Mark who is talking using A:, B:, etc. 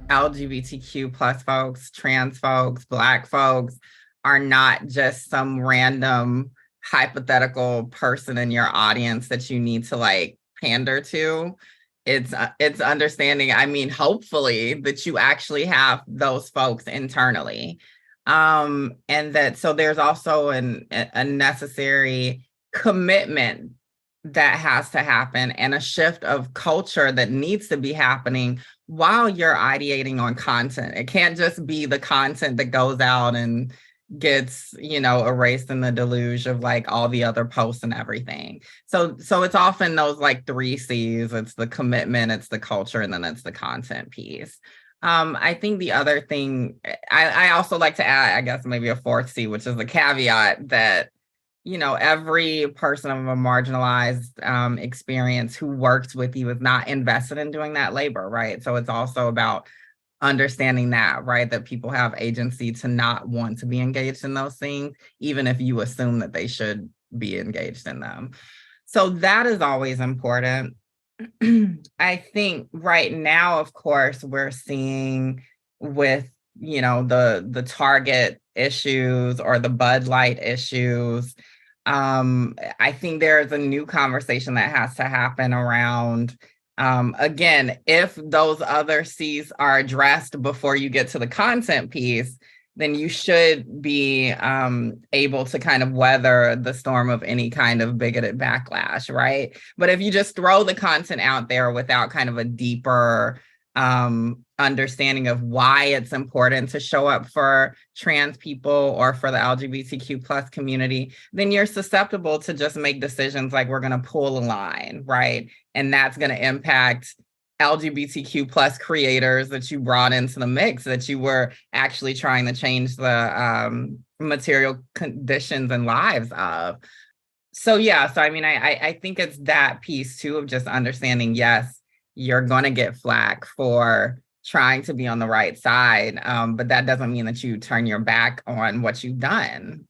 A: LGBTQ plus folks, trans folks, Black folks are not just some random hypothetical person in your audience that you need to like pander to. It's understanding, I mean, hopefully that you actually have those folks internally. And that so there's also a necessary commitment that has to happen and a shift of culture that needs to be happening while you're ideating on content. It can't just be the content that goes out and gets, erased in the deluge of like all the other posts and everything. So it's often those like 3 C's. It's the commitment, it's the culture, and then it's the content piece. I think the other thing I also like to add, I guess maybe a 4th C, which is the caveat that every person of a marginalized experience who works with you is not invested in doing that labor, right? So it's also about understanding that, right? That people have agency to not want to be engaged in those things, even if you assume that they should be engaged in them. So that is always important. I think right now, of course, we're seeing with, the Target issues or the Bud Light issues, I think there's a new conversation that has to happen around, again, if those other C's are addressed before you get to the content piece, then you should be able to kind of weather the storm of any kind of bigoted backlash, right? But if you just throw the content out there without kind of a deeper understanding of why it's important to show up for trans people or for the LGBTQ plus community, then you're susceptible to just make decisions like we're going to pull a line, right? And that's going to impact LGBTQ plus creators that you brought into the mix, that you were actually trying to change the material conditions and lives of. So yeah, so I mean, I think it's that piece too of just understanding, yes, you're going to get flack for trying to be on the right side, but that doesn't mean that you turn your back on what you've done.